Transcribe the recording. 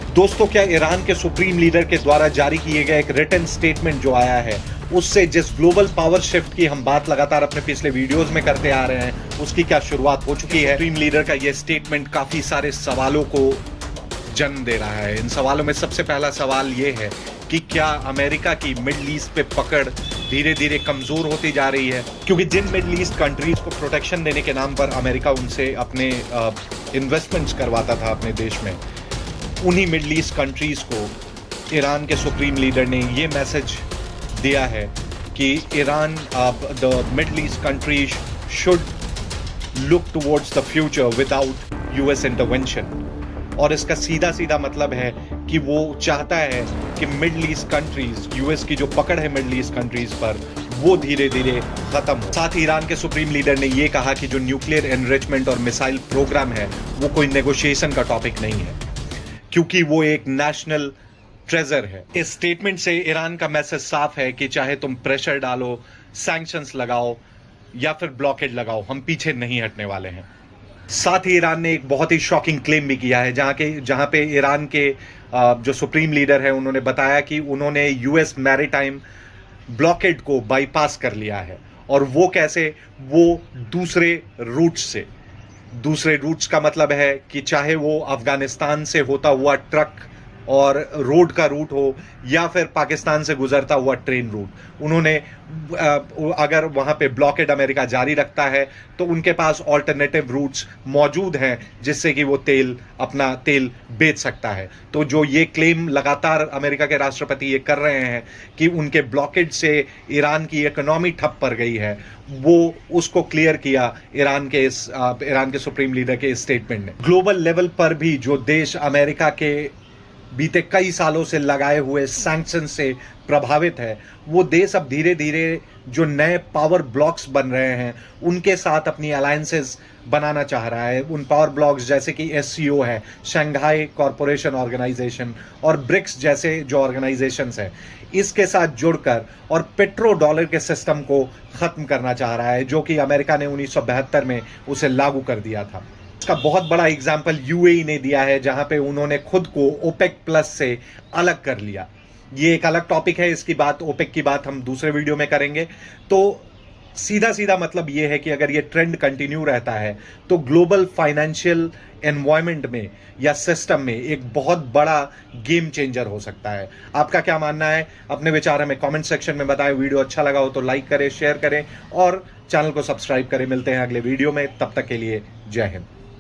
दोस्तों, क्या ईरान के सुप्रीम लीडर के द्वारा जारी किए गए एक रिटन स्टेटमेंट जो आया है, उससे जिस ग्लोबल पावर शिफ्ट की हम बात लगातार अपने पिछले वीडियोस में करते आ रहे हैं, उसकी क्या शुरुआत हो चुकी है। सुप्रीम लीडर का यह स्टेटमेंट काफी सारे सवालों को जन्म दे रहा है। इन सवालों में सबसे पहला सवाल यह है कि क्या अमेरिका की मिडिल ईस्ट पे पकड़ धीरे धीरे कमजोर होती जा रही है, क्योंकि जिन मिडिल ईस्ट कंट्रीज को प्रोटेक्शन देने के नाम पर अमेरिका उनसे अपने इन्वेस्टमेंट्स करवाता था अपने देश में, उन्हीं मिडिल ईस्ट कंट्रीज को ईरान के सुप्रीम लीडर ने ये मैसेज दिया है कि Iran the middle east countries should look towards the future without US intervention. और इसका सीधा सीधा मतलब है कि वो चाहता है कि मिडिल ईस्ट कंट्रीज, यूएस की जो पकड़ है मिडिल ईस्ट कंट्रीज पर, वो धीरे धीरे खत्म हो। साथ ही ईरान के सुप्रीम लीडर ने ये कहा कि जो न्यूक्लियर एनरिचमेंट और मिसाइल प्रोग्राम है वो कोई नेगोशिएशन का टॉपिक नहीं है, क्योंकि वो एक नेशनल ट्रेजर है। इस स्टेटमेंट से ईरान का मैसेज साफ है कि चाहे तुम प्रेशर डालो, सैंक्शंस लगाओ या फिर ब्लॉकेड लगाओ, हम पीछे नहीं हटने वाले हैं। साथ ही ईरान ने एक बहुत ही शॉकिंग क्लेम भी किया है, जहां पे ईरान के जो सुप्रीम लीडर है उन्होंने बताया कि उन्होंने यूएस मैरीटाइम ब्लॉकेड को बाईपास कर लिया है। और वो कैसे? वो दूसरे रूट्स का मतलब है कि चाहे वो अफगानिस्तान से होता हुआ ट्रक और रोड का रूट हो या फिर पाकिस्तान से गुजरता हुआ ट्रेन रूट, उन्होंने अगर वहां पे ब्लॉकेड अमेरिका जारी रखता है तो उनके पास ऑल्टरनेटिव रूट्स मौजूद हैं जिससे कि वो अपना तेल बेच सकता है। तो जो ये क्लेम लगातार अमेरिका के राष्ट्रपति ये कर रहे हैं कि उनके ब्लॉकेड से ईरान की इकोनॉमी ठप पड़ गई है, वो उसको क्लियर किया ईरान के सुप्रीम लीडर के स्टेटमेंट ने। ग्लोबल लेवल पर भी जो देश अमेरिका के बीते कई सालों से लगाए हुए सैंक्शन से प्रभावित है, वो देश अब धीरे धीरे जो नए पावर ब्लॉक्स बन रहे हैं उनके साथ अपनी अलायंसेस बनाना चाह रहा है। उन पावर ब्लॉक्स जैसे कि एससीओ है, शंघाई कॉरपोरेशन ऑर्गेनाइजेशन, और ब्रिक्स जैसे जो ऑर्गेनाइजेशंस हैं, इसके साथ जुड़कर और पेट्रो डॉलर के सिस्टम को खत्म करना चाह रहा है, जो कि अमेरिका ने 1972 में उसे लागू कर दिया था। इसका बहुत बड़ा एग्जाम्पल यूएई ने दिया है, जहां पे उन्होंने खुद को ओपेक प्लस से अलग कर लिया। ये एक अलग टॉपिक है, इसकी बात, ओपेक की बात हम दूसरे वीडियो में करेंगे। तो सीधा सीधा मतलब ये है कि अगर ये ट्रेंड कंटिन्यू रहता है तो ग्लोबल फाइनेंशियल एनवायरनमेंट में या सिस्टम में एक बहुत बड़ा गेम चेंजर हो सकता है। आपका क्या मानना है? अपने विचार हमें कमेंट सेक्शन में बताएं। वीडियो अच्छा लगा हो तो लाइक करें, शेयर करें और चैनल को सब्सक्राइब करें। मिलते हैं अगले वीडियो में, तब तक के लिए जय हिंद।